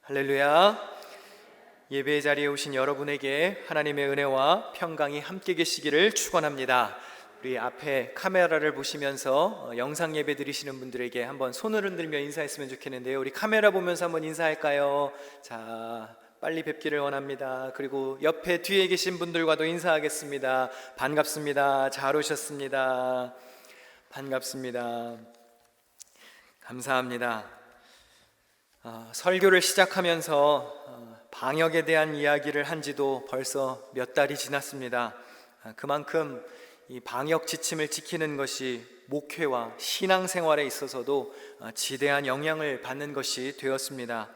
할렐루야. 예배의 자리에 오신 여러분에게 하나님의 은혜와 평강이 함께 계시기를 축원합니다. 우리 앞에 카메라를 보시면서 영상 예배 드리시는 분들에게 한번 손을 흔들며 인사했으면 좋겠는데요. 우리 카메라 보면서 한번 인사할까요? 자, 빨리 뵙기를 원합니다. 그리고 옆에 뒤에 계신 분들과도 인사하겠습니다. 반갑습니다. 잘 오셨습니다. 반갑습니다. 감사합니다. 설교를 시작하면서 방역에 대한 이야기를 한 지도 벌써 몇 달이 지났습니다. 그만큼 이 방역 지침을 지키는 것이 목회와 신앙생활에 있어서도 지대한 영향을 받는 것이 되었습니다.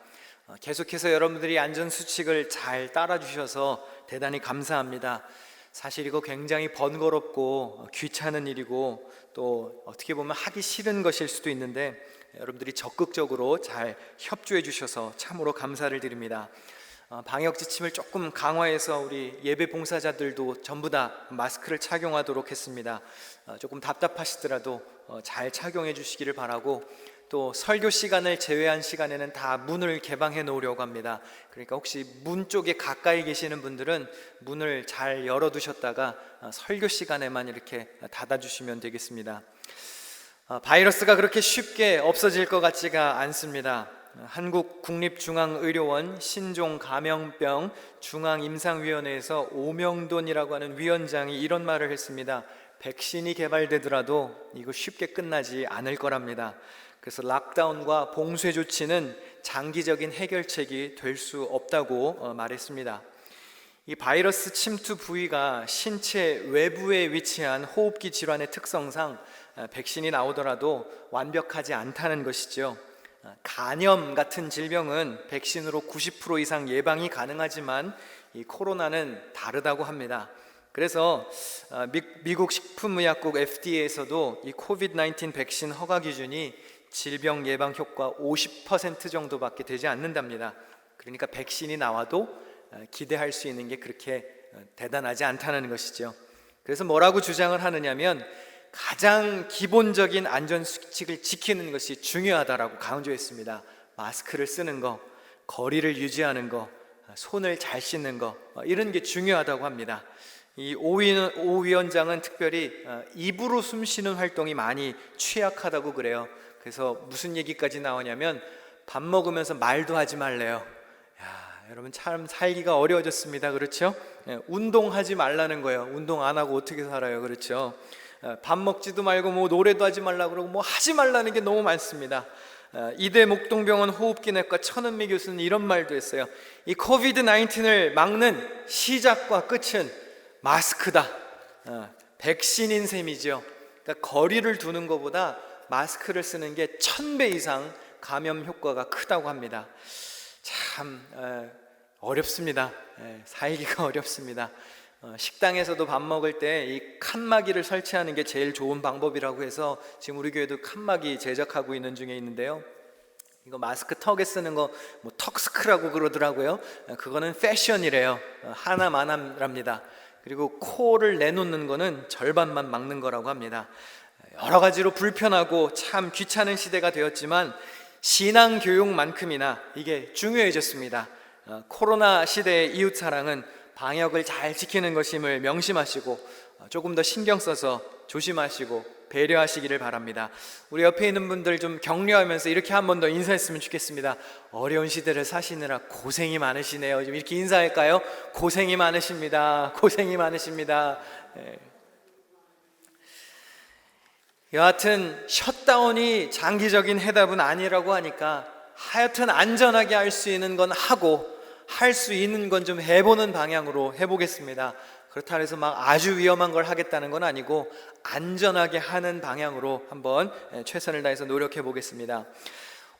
계속해서 여러분들이 안전수칙을 잘 따라주셔서 대단히 감사합니다. 사실 이거 굉장히 번거롭고 귀찮은 일이고 또 어떻게 보면 하기 싫은 것일 수도 있는데 여러분들이 적극적으로 잘 협조해 주셔서 참으로 감사를 드립니다. 방역 지침을 조금 강화해서 우리 예배 봉사자들도 전부 다 마스크를 착용하도록 했습니다. 조금 답답하시더라도 잘 착용해 주시기를 바라고, 또 설교 시간을 제외한 시간에는 다 문을 개방해 놓으려고 합니다. 그러니까 혹시 문 쪽에 가까이 계시는 분들은 문을 잘 열어두셨다가 설교 시간에만 이렇게 닫아주시면 되겠습니다. 바이러스가 그렇게 쉽게 없어질 것 같지가 않습니다. 한국국립중앙의료원 신종감염병 중앙임상위원회에서 오명돈이라고 하는 위원장이 이런 말을 했습니다. 백신이 개발되더라도 이거 쉽게 끝나지 않을 거랍니다. 그래서 락다운과 봉쇄 조치는 장기적인 해결책이 될 수 없다고 말했습니다. 이 바이러스 침투 부위가 신체 외부에 위치한 호흡기 질환의 특성상 백신이 나오더라도 완벽하지 않다는 것이죠. 간염 같은 질병은 백신으로 90% 이상 예방이 가능하지만 이 코로나는 다르다고 합니다. 그래서 미국 식품의약국 FDA에서도 이 코비드-19 백신 허가 기준이 질병 예방 효과 50% 정도밖에 되지 않는답니다. 그러니까 백신이 나와도 기대할 수 있는 게 그렇게 대단하지 않다는 것이죠. 그래서 뭐라고 주장을 하느냐면 가장 기본적인 안전수칙을 지키는 것이 중요하다라고 강조했습니다. 마스크를 쓰는 거, 거리를 유지하는 거, 손을 잘 씻는 거, 이런 게 중요하다고 합니다. 이 오 위원장은 특별히 입으로 숨 쉬는 활동이 많이 취약하다고 그래요. 그래서 무슨 얘기까지 나오냐면 밥 먹으면서 말도 하지 말래요. 여러분 참 살기가 어려워졌습니다. 그렇죠? 운동하지 말라는 거예요. 운동 안 하고 어떻게 살아요? 그렇죠? 밥 먹지도 말고 뭐 노래도 하지 말라고 그러고 뭐 하지 말라는 게 너무 많습니다. 이대 목동병원 호흡기내과 천은미 교수는 이런 말도 했어요. 이 코비드 19을 막는 시작과 끝은 마스크다. 백신인 셈이죠. 그러니까 거리를 두는 것보다 마스크를 쓰는 게 1000배 이상 감염 효과가 크다고 합니다. 참 어렵습니다. 살기가 어렵습니다. 식당에서도 밥 먹을 때 이 칸막이를 설치하는 게 제일 좋은 방법이라고 해서 지금 우리 교회도 칸막이 제작하고 있는 중에 있는데요. 이거 마스크 턱에 쓰는 거 뭐 턱스크라고 그러더라고요. 그거는 패션이래요. 하나만 합니다. 그리고 코를 내놓는 거는 절반만 막는 거라고 합니다. 여러 가지로 불편하고 참 귀찮은 시대가 되었지만 신앙교육만큼이나 이게 중요해졌습니다. 코로나 시대의 이웃사랑은 방역을 잘 지키는 것임을 명심하시고 조금 더 신경 써서 조심하시고 배려하시기를 바랍니다. 우리 옆에 있는 분들 좀 격려하면서 이렇게 한 번 더 인사했으면 좋겠습니다. 어려운 시대를 사시느라 고생이 많으시네요. 좀 이렇게 인사할까요? 고생이 많으십니다. 고생이 많으십니다. 여하튼 셧다운이 장기적인 해답은 아니라고 하니까 하여튼 안전하게 할 수 있는 건 하고 할 수 있는 건 좀 해보는 방향으로 해보겠습니다. 그렇다 해서 막 아주 위험한 걸 하겠다는 건 아니고 안전하게 하는 방향으로 한번 최선을 다해서 노력해 보겠습니다.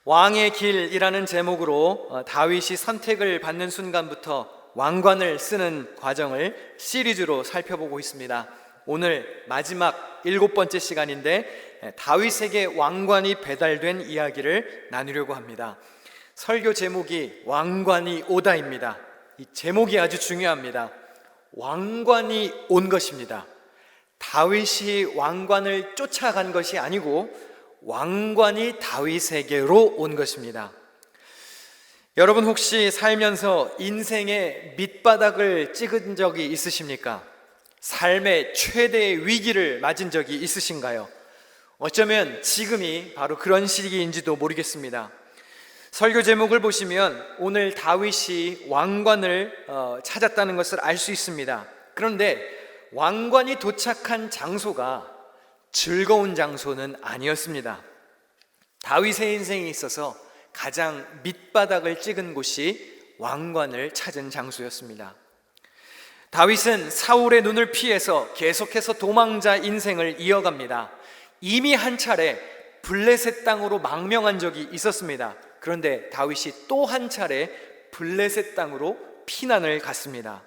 왕의 길이라는 제목으로 다윗이 선택을 받는 순간부터 왕관을 쓰는 과정을 시리즈로 살펴보고 있습니다. 오늘 마지막 7번째 시간인데 다윗에게 왕관이 배달된 이야기를 나누려고 합니다. 설교 제목이 왕관이 오다입니다. 이 제목이 아주 중요합니다. 왕관이 온 것입니다. 다윗이 왕관을 쫓아간 것이 아니고 왕관이 다윗에게로 온 것입니다. 여러분 혹시 살면서 인생의 밑바닥을 찍은 적이 있으십니까? 삶의 최대의 위기를 맞은 적이 있으신가요? 어쩌면 지금이 바로 그런 시기인지도 모르겠습니다. 설교 제목을 보시면 오늘 다윗이 왕관을 찾았다는 것을 알 수 있습니다. 그런데 왕관이 도착한 장소가 즐거운 장소는 아니었습니다. 다윗의 인생에 있어서 가장 밑바닥을 찍은 곳이 왕관을 찾은 장소였습니다. 다윗은 사울의 눈을 피해서 계속해서 도망자 인생을 이어갑니다. 이미 한 차례 블레셋 땅으로 망명한 적이 있었습니다. 그런데 다윗이 또 한 차례 블레셋 땅으로 피난을 갔습니다.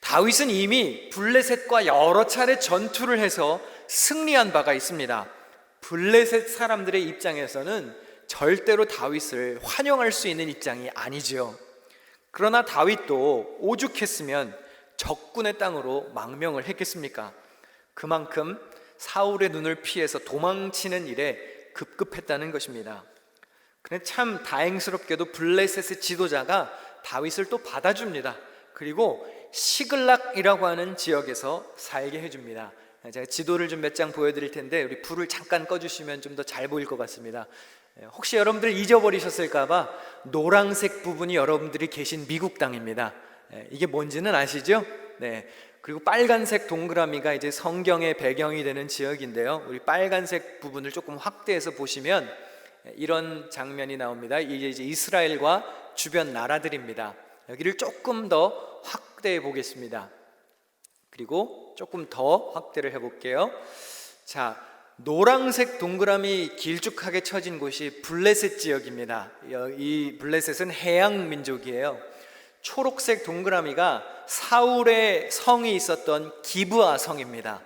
다윗은 이미 블레셋과 여러 차례 전투를 해서 승리한 바가 있습니다. 블레셋 사람들의 입장에서는 절대로 다윗을 환영할 수 있는 입장이 아니지요. 그러나 다윗도 오죽했으면 적군의 땅으로 망명을 했겠습니까? 그만큼 사울의 눈을 피해서 도망치는 일에 급급했다는 것입니다. 그런데 참 다행스럽게도 블레셋의 지도자가 다윗을 또 받아줍니다. 그리고 시글락이라고 하는 지역에서 살게 해줍니다. 제가 지도를 좀 몇 장 보여드릴 텐데 우리 불을 잠깐 꺼주시면 좀 더 잘 보일 것 같습니다. 혹시 여러분들 잊어버리셨을까봐 노란색 부분이 여러분들이 계신 미국 땅입니다. 이게 뭔지는 아시죠? 네. 그리고 빨간색 동그라미가 이제 성경의 배경이 되는 지역인데요. 우리 빨간색 부분을 조금 확대해서 보시면 이런 장면이 나옵니다. 이게 이제 이스라엘과 주변 나라들입니다. 여기를 조금 더 확대해 보겠습니다. 그리고 조금 더 확대를 해볼게요. 자, 노란색 동그라미 길쭉하게 쳐진 곳이 블레셋 지역입니다. 이 블레셋은 해양 민족이에요. 초록색 동그라미가 사울의 성이 있었던 기브아 성입니다.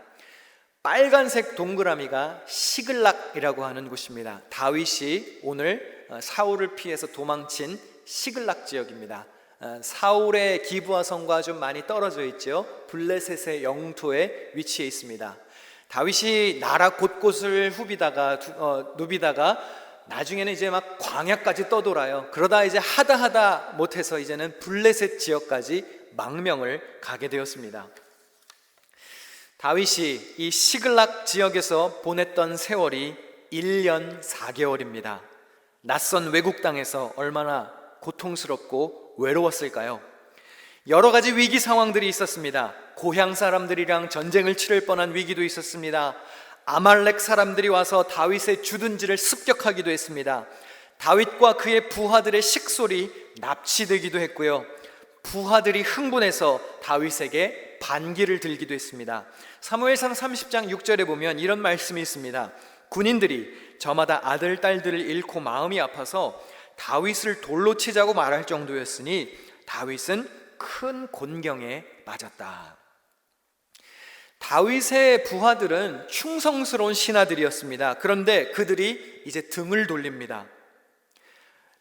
빨간색 동그라미가 시글락이라고 하는 곳입니다. 다윗이 오늘 사울을 피해서 도망친 시글락 지역입니다. 사울의 기브아 성과 좀 많이 떨어져 있죠. 블레셋의 영토에 위치해 있습니다. 다윗이 나라 곳곳을 누비다가 나중에는 이제 막 광야까지 떠돌아요. 그러다 이제 하다 못해서 이제는 블레셋 지역까지 망명을 가게 되었습니다. 다윗이 이 시글락 지역에서 보냈던 세월이 1년 4개월입니다. 낯선 외국 땅에서 얼마나 고통스럽고 외로웠을까요? 여러 가지 위기 상황들이 있었습니다. 고향 사람들이랑 전쟁을 치를 뻔한 위기도 있었습니다. 아말렉 사람들이 와서 다윗의 주둔지를 습격하기도 했습니다. 다윗과 그의 부하들의 식솔이 납치되기도 했고요. 부하들이 흥분해서 다윗에게 반기를 들기도 했습니다. 사무엘상 30장 6절에 보면 이런 말씀이 있습니다. 군인들이 저마다 아들, 딸들을 잃고 마음이 아파서 다윗을 돌로 치자고 말할 정도였으니 다윗은 큰 곤경에 빠졌다. 다윗의 부하들은 충성스러운 신하들이었습니다. 그런데 그들이 이제 등을 돌립니다.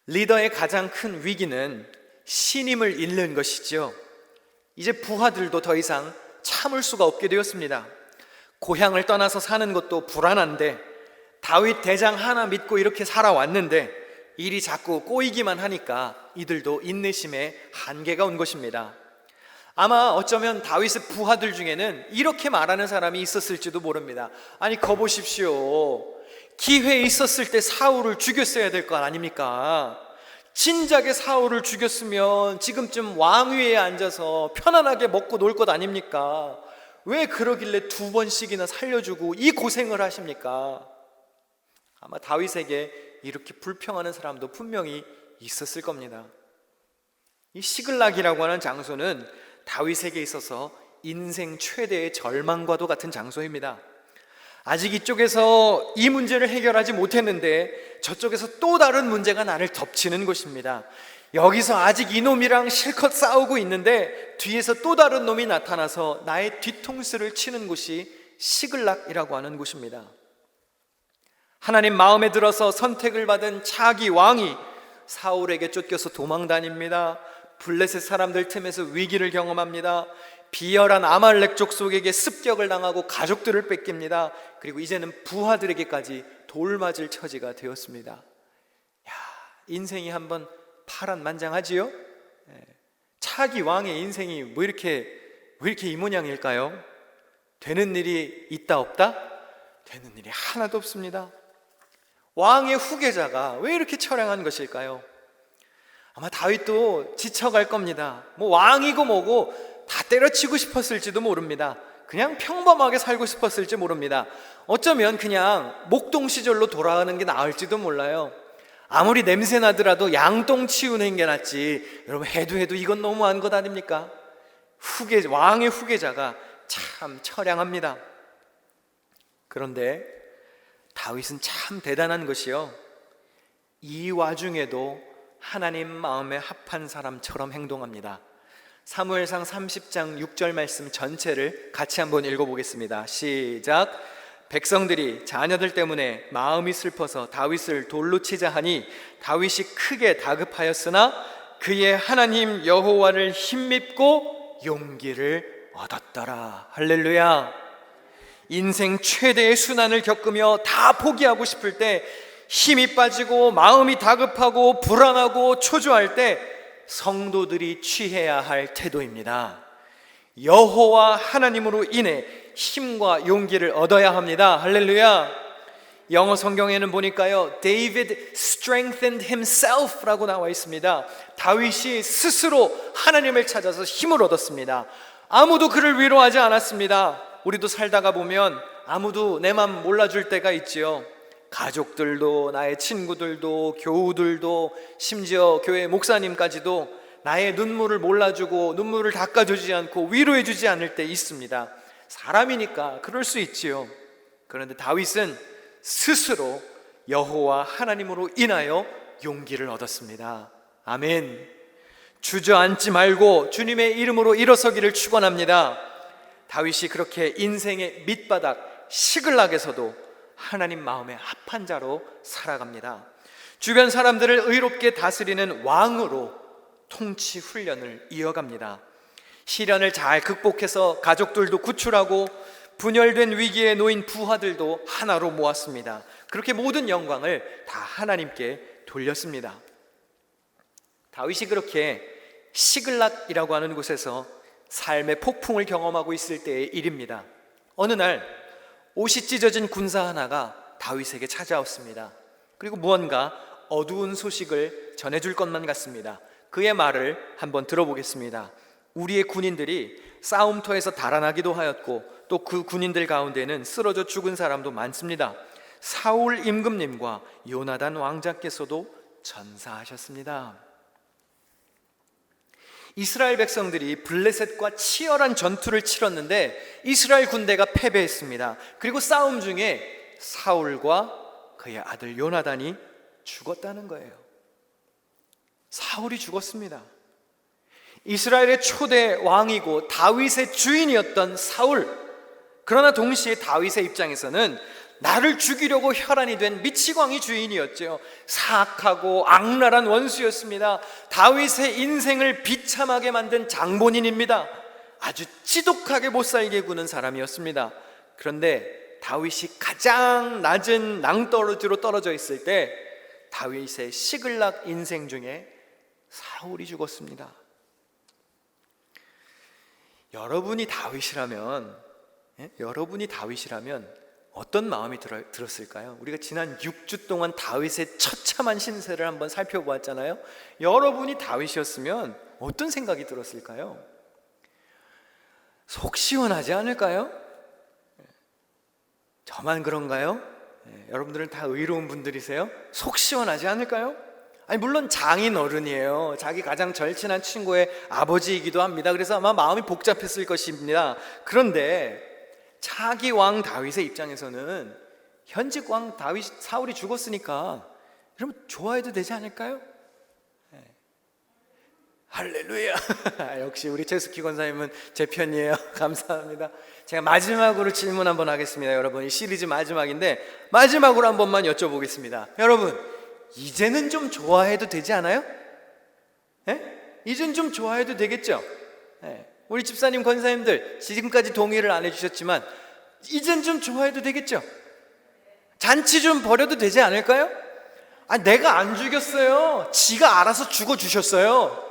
리더의 가장 큰 위기는 신임을 잃는 것이죠. 이제 부하들도 더 이상 참을 수가 없게 되었습니다. 고향을 떠나서 사는 것도 불안한데 다윗 대장 하나 믿고 이렇게 살아왔는데 일이 자꾸 꼬이기만 하니까 이들도 인내심에 한계가 온 것입니다. 아마 어쩌면 다윗의 부하들 중에는 이렇게 말하는 사람이 있었을지도 모릅니다. 아니 거보십시오, 기회 있었을 때 사울을 죽였어야 될 거 아닙니까? 진작에 사울을 죽였으면 지금쯤 왕위에 앉아서 편안하게 먹고 놀 것 아닙니까? 왜 그러길래 2번씩이나 살려주고 이 고생을 하십니까? 아마 다윗에게 이렇게 불평하는 사람도 분명히 있었을 겁니다. 이 시글락이라고 하는 장소는 다윗에게 있어서 인생 최대의 절망과도 같은 장소입니다. 아직 이쪽에서 이 문제를 해결하지 못했는데 저쪽에서 또 다른 문제가 나를 덮치는 곳입니다. 여기서 아직 이놈이랑 실컷 싸우고 있는데 뒤에서 또 다른 놈이 나타나서 나의 뒤통수를 치는 곳이 시글락이라고 하는 곳입니다. 하나님 마음에 들어서 선택을 받은 차기 왕이 사울에게 쫓겨서 도망다닙니다. 블레셋 사람들 틈에서 위기를 경험합니다. 비열한 아말렉 족속에게 습격을 당하고 가족들을 뺏깁니다. 그리고 이제는 부하들에게까지 돌맞을 처지가 되었습니다. 인생이 한번 파란만장하지요? 차기 왕의 인생이 왜 이렇게 이 모양일까요? 되는 일이 있다 없다? 되는 일이 하나도 없습니다. 왕의 후계자가 왜 이렇게 처량한 것일까요? 아마 다윗도 지쳐갈 겁니다. 뭐 왕이고 뭐고 다 때려치고 싶었을지도 모릅니다. 그냥 평범하게 살고 싶었을지 모릅니다. 어쩌면 그냥 목동 시절로 돌아가는 게 나을지도 몰라요. 아무리 냄새 나더라도 양똥 치우는 게 낫지. 여러분 해도 이건 너무한 것 아닙니까? 왕의 후계자가 참 처량합니다. 그런데 다윗은 참 대단한 것이요, 이 와중에도 하나님 마음에 합한 사람처럼 행동합니다. 사무엘상 30장 6절 말씀 전체를 같이 한번 읽어보겠습니다. 시작. 백성들이 자녀들 때문에 마음이 슬퍼서 다윗을 돌로 치자 하니 다윗이 크게 다급하였으나 그의 하나님 여호와를 힘입고 용기를 얻었더라. 할렐루야. 인생 최대의 순환을 겪으며 다 포기하고 싶을 때, 힘이 빠지고 마음이 다급하고 불안하고 초조할 때 성도들이 취해야 할 태도입니다. 여호와 하나님으로 인해 힘과 용기를 얻어야 합니다. 할렐루야. 영어 성경에는 보니까요, David strengthened himself 라고 나와 있습니다. 다윗이 스스로 하나님을 찾아서 힘을 얻었습니다. 아무도 그를 위로하지 않았습니다. 우리도 살다가 보면 아무도 내 맘 몰라줄 때가 있지요. 가족들도, 나의 친구들도, 교우들도, 심지어 교회 목사님까지도 나의 눈물을 몰라주고 눈물을 닦아주지 않고 위로해주지 않을 때 있습니다. 사람이니까 그럴 수 있지요. 그런데 다윗은 스스로 여호와 하나님으로 인하여 용기를 얻었습니다. 아멘. 주저앉지 말고 주님의 이름으로 일어서기를 축원합니다. 다윗이 그렇게 인생의 밑바닥 시글락에서도 하나님 마음에 합한 자로 살아갑니다. 주변 사람들을 의롭게 다스리는 왕으로 통치 훈련을 이어갑니다. 시련을 잘 극복해서 가족들도 구출하고 분열된 위기에 놓인 부하들도 하나로 모았습니다. 그렇게 모든 영광을 다 하나님께 돌렸습니다. 다윗이 그렇게 시글락이라고 하는 곳에서 삶의 폭풍을 경험하고 있을 때의 일입니다. 어느 날 옷이 찢어진 군사 하나가 다윗에게 찾아왔습니다. 그리고 무언가 어두운 소식을 전해줄 것만 같습니다. 그의 말을 한번 들어보겠습니다. 우리의 군인들이 싸움터에서 달아나기도 하였고 또 그 군인들 가운데는 쓰러져 죽은 사람도 많습니다. 사울 임금님과 요나단 왕자께서도 전사하셨습니다. 이스라엘 백성들이 블레셋과 치열한 전투를 치렀는데 이스라엘 군대가 패배했습니다. 그리고 싸움 중에 사울과 그의 아들 요나단이 죽었다는 거예요. 사울이 죽었습니다. 이스라엘의 초대 왕이고 다윗의 주인이었던 사울. 그러나 동시에 다윗의 입장에서는 나를 죽이려고 혈안이 된 미치광이 주인이었죠. 사악하고 악랄한 원수였습니다. 다윗의 인생을 비참하게 만든 장본인입니다. 아주 지독하게 못살게 구는 사람이었습니다. 그런데 다윗이 가장 낮은 낭떠러지로 떨어져 있을 때 다윗의 시글락 인생 중에 사울이 죽었습니다. 여러분이 다윗이라면 어떤 마음이 들었을까요? 우리가 지난 6주 동안 다윗의 처참한 신세를 한번 살펴보았잖아요. 여러분이 다윗이었으면 어떤 생각이 들었을까요? 속 시원하지 않을까요? 저만 그런가요? 여러분들은 다 의로운 분들이세요? 속 시원하지 않을까요? 아니 물론 장인 어른이에요. 자기 가장 절친한 친구의 아버지이기도 합니다. 그래서 아마 마음이 복잡했을 것입니다. 그런데 차기 왕 다윗의 입장에서는 현직 왕 사울이 죽었으니까 여러분 좋아해도 되지 않을까요? 할렐루야. 역시 우리 최숙희 권사님은 제 편이에요. 감사합니다. 제가 마지막으로 질문 한번 하겠습니다. 여러분 이 시리즈 마지막인데 마지막으로 한 번만 여쭤보겠습니다. 여러분 이제는 좀 좋아해도 되지 않아요? 이제는 좀 좋아해도 되겠죠? 우리 집사님 권사님들 지금까지 동의를 안 해주셨지만 이젠 좀 좋아해도 되겠죠? 잔치 좀 벌여도 되지 않을까요? 내가 안 죽였어요. 지가 알아서 죽어주셨어요.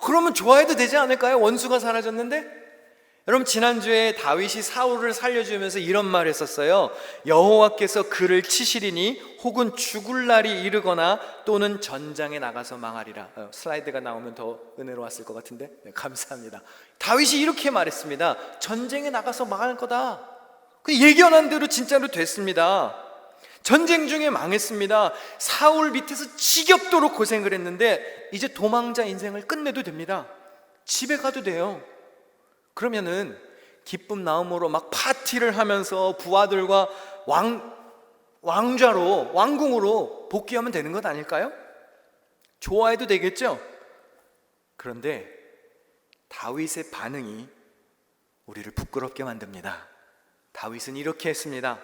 그러면 좋아해도 되지 않을까요? 원수가 사라졌는데? 여러분, 지난주에 다윗이 사울을 살려주면서 이런 말을 했었어요. 여호와께서 그를 치시리니 혹은 죽을 날이 이르거나 또는 전장에 나가서 망하리라. 슬라이드가 나오면 더 은혜로웠을 것 같은데. 네, 감사합니다. 다윗이 이렇게 말했습니다. 전쟁에 나가서 망할 거다. 그 예견한 대로 진짜로 됐습니다. 전쟁 중에 망했습니다. 사울 밑에서 지겹도록 고생을 했는데 이제 도망자 인생을 끝내도 됩니다. 집에 가도 돼요. 그러면은 기쁨 나음으로 막 파티를 하면서 부하들과 왕좌로, 왕궁으로 복귀하면 되는 것 아닐까요? 좋아해도 되겠죠? 그런데 다윗의 반응이 우리를 부끄럽게 만듭니다. 다윗은 이렇게 했습니다.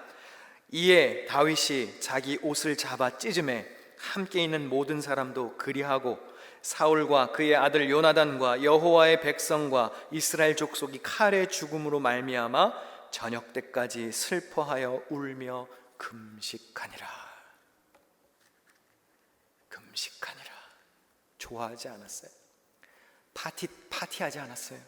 이에 다윗이 자기 옷을 잡아 찢음에 함께 있는 모든 사람도 그리하고 사울과 그의 아들 요나단과 여호와의 백성과 이스라엘 족속이 칼의 죽음으로 말미암아 저녁 때까지 슬퍼하여 울며 금식하니라. 금식하니라. 좋아하지 않았어요. 파티하지 않았어요.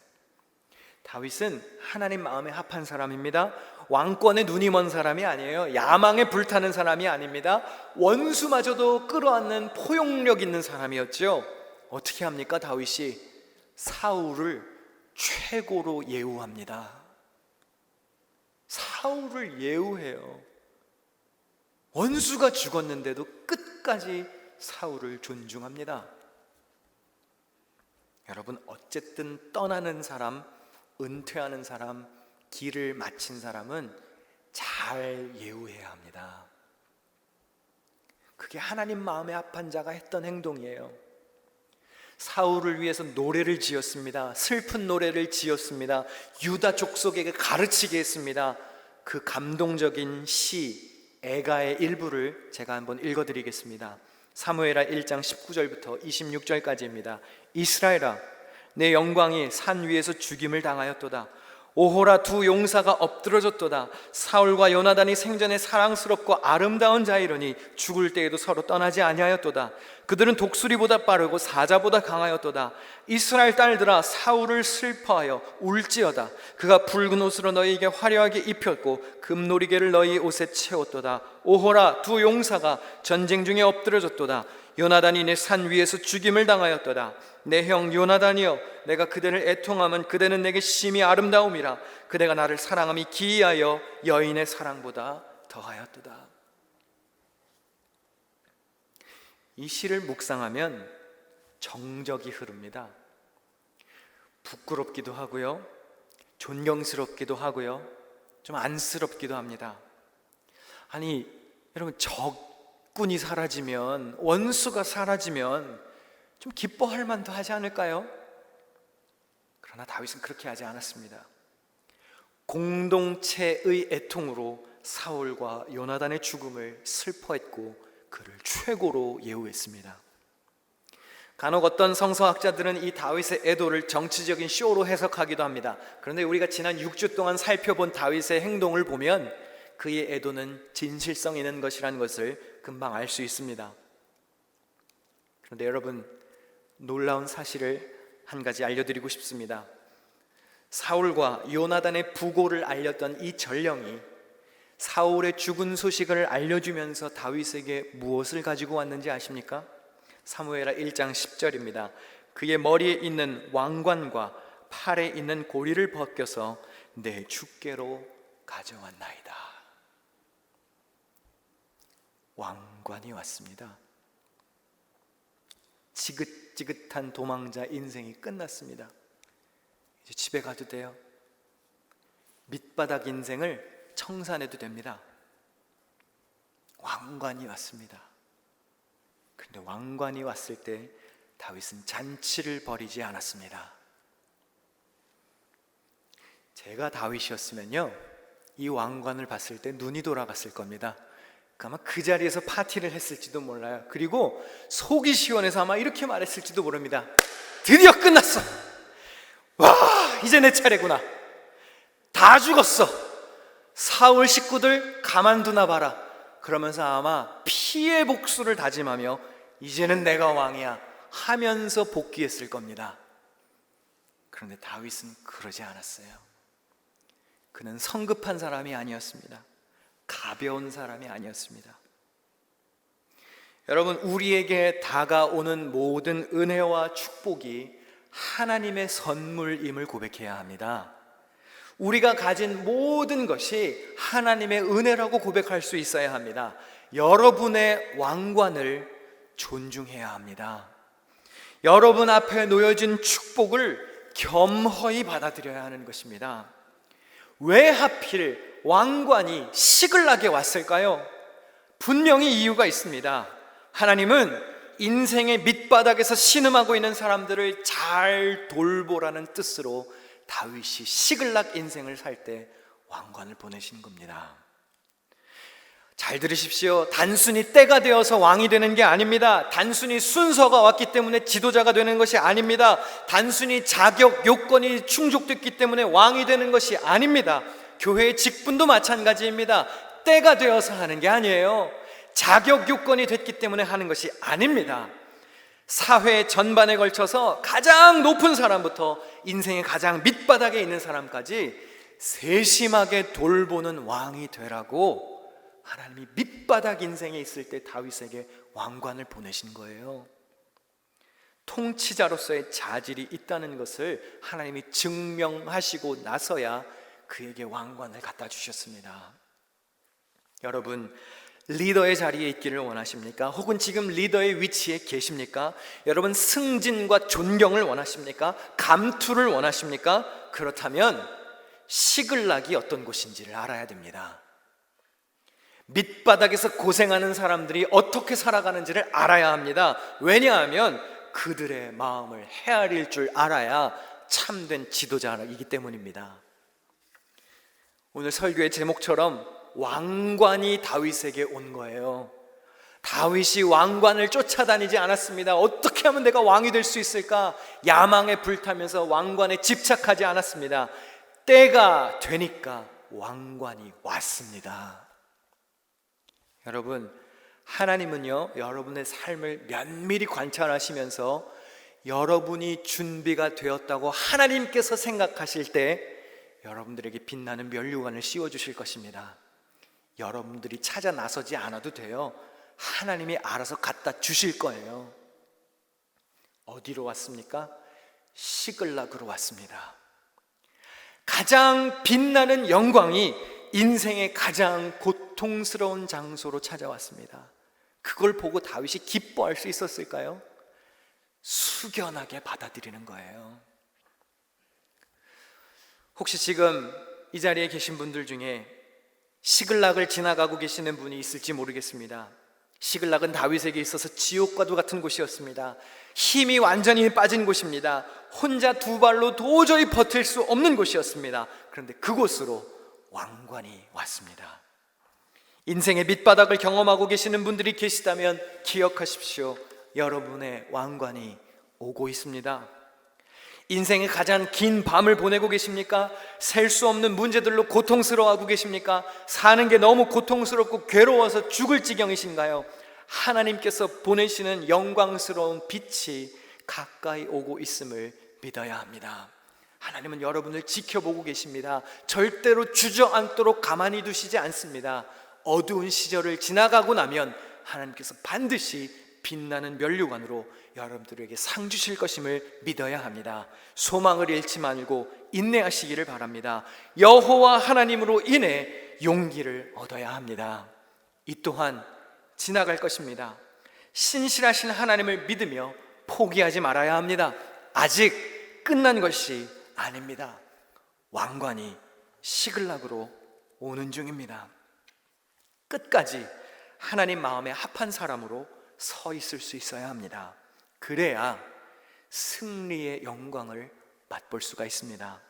다윗은 하나님 마음에 합한 사람입니다. 왕권에 눈이 먼 사람이 아니에요. 야망에 불타는 사람이 아닙니다. 원수마저도 끌어안는 포용력 있는 사람이었죠. 어떻게 합니까? 다윗이 사울을 최고로 예우합니다. 사울을 예우해요. 원수가 죽었는데도 끝까지 사울을 존중합니다. 여러분, 어쨌든 떠나는 사람, 은퇴하는 사람, 길을 마친 사람은 잘 예우해야 합니다. 그게 하나님 마음에 합한 자가 했던 행동이에요. 사울을 위해서 노래를 지었습니다. 슬픈 노래를 지었습니다. 유다 족속에게 가르치게 했습니다. 그 감동적인 시 애가의 일부를 제가 한번 읽어드리겠습니다. 사무엘하 1장 19절부터 26절까지입니다. 이스라엘아, 내 영광이 산 위에서 죽임을 당하였도다. 오호라, 두 용사가 엎드러졌도다. 사울과 요나단이 생전에 사랑스럽고 아름다운 자이러니 죽을 때에도 서로 떠나지 아니하였도다. 그들은 독수리보다 빠르고 사자보다 강하였도다. 이스라엘 딸들아, 사울을 슬퍼하여 울지어다. 그가 붉은 옷으로 너희에게 화려하게 입혔고 금놀이개를 너희 옷에 채웠도다. 오호라, 두 용사가 전쟁 중에 엎드러졌도다. 요나단이 내 산 위에서 죽임을 당하였도다. 내 형 요나단이여, 내가 그대를 애통하면 그대는 내게 심히 아름다움이라. 그대가 나를 사랑함이 기이하여 여인의 사랑보다 더하였도다. 이 시를 묵상하면 정적이 흐릅니다. 부끄럽기도 하고요, 존경스럽기도 하고요, 좀 안쓰럽기도 합니다. 아니 여러분, 적군이 사라지면, 원수가 사라지면 좀 기뻐할 만도 하지 않을까요? 그러나 다윗은 그렇게 하지 않았습니다. 공동체의 애통으로 사울과 요나단의 죽음을 슬퍼했고 그를 최고로 예우했습니다. 간혹 어떤 성서학자들은 이 다윗의 애도를 정치적인 쇼로 해석하기도 합니다. 그런데 우리가 지난 6주 동안 살펴본 다윗의 행동을 보면 그의 애도는 진실성 있는 것이라는 것을 금방 알 수 있습니다. 그런데 여러분, 놀라운 사실을 한 가지 알려드리고 싶습니다. 사울과 요나단의 부고를 알렸던 이 전령이 사울의 죽은 소식을 알려주면서 다윗에게 무엇을 가지고 왔는지 아십니까? 사무엘하 1장 10절입니다. 그의 머리에 있는 왕관과 팔에 있는 고리를 벗겨서 내 주께로 가져왔나이다. 왕관이 왔습니다. 지긋지긋한 도망자 인생이 끝났습니다. 이제 집에 가도 돼요. 밑바닥 인생을 청산해도 됩니다. 왕관이 왔습니다. 그런데 왕관이 왔을 때 다윗은 잔치를 벌이지 않았습니다. 제가 다윗이었으면요, 이 왕관을 봤을 때 눈이 돌아갔을 겁니다. 아마 그 자리에서 파티를 했을지도 몰라요. 그리고 속이 시원해서 아마 이렇게 말했을지도 모릅니다. 드디어 끝났어. 와, 이제 내 차례구나. 다 죽었어. 사울 식구들 가만두나 봐라. 그러면서 아마 피의 복수를 다짐하며 이제는 내가 왕이야 하면서 복귀했을 겁니다. 그런데 다윗은 그러지 않았어요. 그는 성급한 사람이 아니었습니다. 가벼운 사람이 아니었습니다. 여러분, 우리에게 다가오는 모든 은혜와 축복이 하나님의 선물임을 고백해야 합니다. 우리가 가진 모든 것이 하나님의 은혜라고 고백할 수 있어야 합니다. 여러분의 왕관을 존중해야 합니다. 여러분 앞에 놓여진 축복을 겸허히 받아들여야 하는 것입니다. 왜 하필 왕관이 시글락에 왔을까요? 분명히 이유가 있습니다. 하나님은 인생의 밑바닥에서 신음하고 있는 사람들을 잘 돌보라는 뜻으로 다윗이 시글락 인생을 살 때 왕관을 보내신 겁니다. 잘 들으십시오. 단순히 때가 되어서 왕이 되는 게 아닙니다. 단순히 순서가 왔기 때문에 지도자가 되는 것이 아닙니다. 단순히 자격 요건이 충족됐기 때문에 왕이 되는 것이 아닙니다. 교회의 직분도 마찬가지입니다. 때가 되어서 하는 게 아니에요. 자격 요건이 됐기 때문에 하는 것이 아닙니다. 사회 전반에 걸쳐서 가장 높은 사람부터 인생의 가장 밑바닥에 있는 사람까지 세심하게 돌보는 왕이 되라고 하나님이 밑바닥 인생에 있을 때 다윗에게 왕관을 보내신 거예요. 통치자로서의 자질이 있다는 것을 하나님이 증명하시고 나서야 그에게 왕관을 갖다 주셨습니다. 여러분, 리더의 자리에 있기를 원하십니까? 혹은 지금 리더의 위치에 계십니까? 여러분, 승진과 존경을 원하십니까? 감투를 원하십니까? 그렇다면 시글락이 어떤 곳인지를 알아야 됩니다. 밑바닥에서 고생하는 사람들이 어떻게 살아가는지를 알아야 합니다. 왜냐하면 그들의 마음을 헤아릴 줄 알아야 참된 지도자이기 때문입니다. 오늘 설교의 제목처럼 왕관이 다윗에게 온 거예요. 다윗이 왕관을 쫓아다니지 않았습니다. 어떻게 하면 내가 왕이 될 수 있을까? 야망에 불타면서 왕관에 집착하지 않았습니다. 때가 되니까 왕관이 왔습니다. 여러분, 하나님은요, 여러분의 삶을 면밀히 관찰하시면서 여러분이 준비가 되었다고 하나님께서 생각하실 때 여러분들에게 빛나는 면류관을 씌워주실 것입니다. 여러분들이 찾아 나서지 않아도 돼요. 하나님이 알아서 갖다 주실 거예요. 어디로 왔습니까? 시글락으로 왔습니다. 가장 빛나는 영광이 인생의 가장 고통스러운 장소로 찾아왔습니다. 그걸 보고 다윗이 기뻐할 수 있었을까요? 숙연하게 받아들이는 거예요. 혹시 지금 이 자리에 계신 분들 중에 시글락을 지나가고 계시는 분이 있을지 모르겠습니다. 시글락은 다윗에게 있어서 지옥과도 같은 곳이었습니다. 힘이 완전히 빠진 곳입니다. 혼자 두 발로 도저히 버틸 수 없는 곳이었습니다. 그런데 그곳으로 왕관이 왔습니다. 인생의 밑바닥을 경험하고 계시는 분들이 계시다면 기억하십시오. 여러분의 왕관이 오고 있습니다. 인생의 가장 긴 밤을 보내고 계십니까? 셀 수 없는 문제들로 고통스러워하고 계십니까? 사는 게 너무 고통스럽고 괴로워서 죽을 지경이신가요? 하나님께서 보내시는 영광스러운 빛이 가까이 오고 있음을 믿어야 합니다. 하나님은 여러분을 지켜보고 계십니다. 절대로 주저앉도록 가만히 두시지 않습니다. 어두운 시절을 지나가고 나면 하나님께서 반드시 빛나는 면류관으로 여러분들에게 상 주실 것임을 믿어야 합니다. 소망을 잃지 말고 인내하시기를 바랍니다. 여호와 하나님으로 인해 용기를 얻어야 합니다. 이 또한 지나갈 것입니다. 신실하신 하나님을 믿으며 포기하지 말아야 합니다. 아직 끝난 것이 아닙니다. 왕관이 시글락으로 오는 중입니다. 끝까지 하나님 마음에 합한 사람으로 서 있을 수 있어야 합니다. 그래야 승리의 영광을 맛볼 수가 있습니다.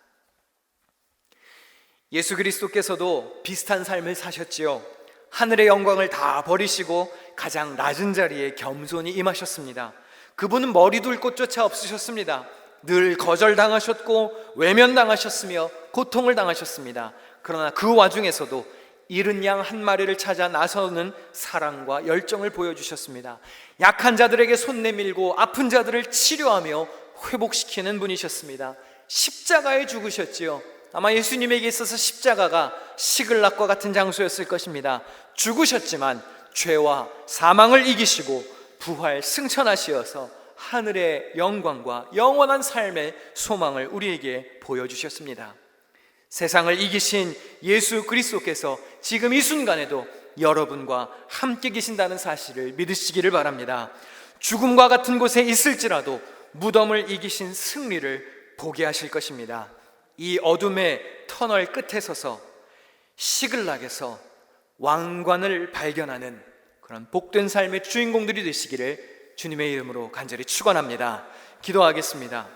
예수 그리스도께서도 비슷한 삶을 사셨지요. 하늘의 영광을 다 버리시고 가장 낮은 자리에 겸손히 임하셨습니다. 그분은 머리 둘 곳조차 없으셨습니다. 늘 거절당하셨고 외면당하셨으며 고통을 당하셨습니다. 그러나 그 와중에서도 잃은 양 한 마리를 찾아 나서는 사랑과 열정을 보여주셨습니다. 약한 자들에게 손 내밀고 아픈 자들을 치료하며 회복시키는 분이셨습니다. 십자가에 죽으셨지요. 아마 예수님에게 있어서 십자가가 시글락과 같은 장소였을 것입니다. 죽으셨지만 죄와 사망을 이기시고 부활 승천하시어서 하늘의 영광과 영원한 삶의 소망을 우리에게 보여주셨습니다. 세상을 이기신 예수 그리스도께서 지금 이 순간에도 여러분과 함께 계신다는 사실을 믿으시기를 바랍니다. 죽음과 같은 곳에 있을지라도 무덤을 이기신 승리를 보게 하실 것입니다. 이 어둠의 터널 끝에 서서 시글락에서 왕관을 발견하는 그런 복된 삶의 주인공들이 되시기를 주님의 이름으로 간절히 축원합니다. 기도하겠습니다.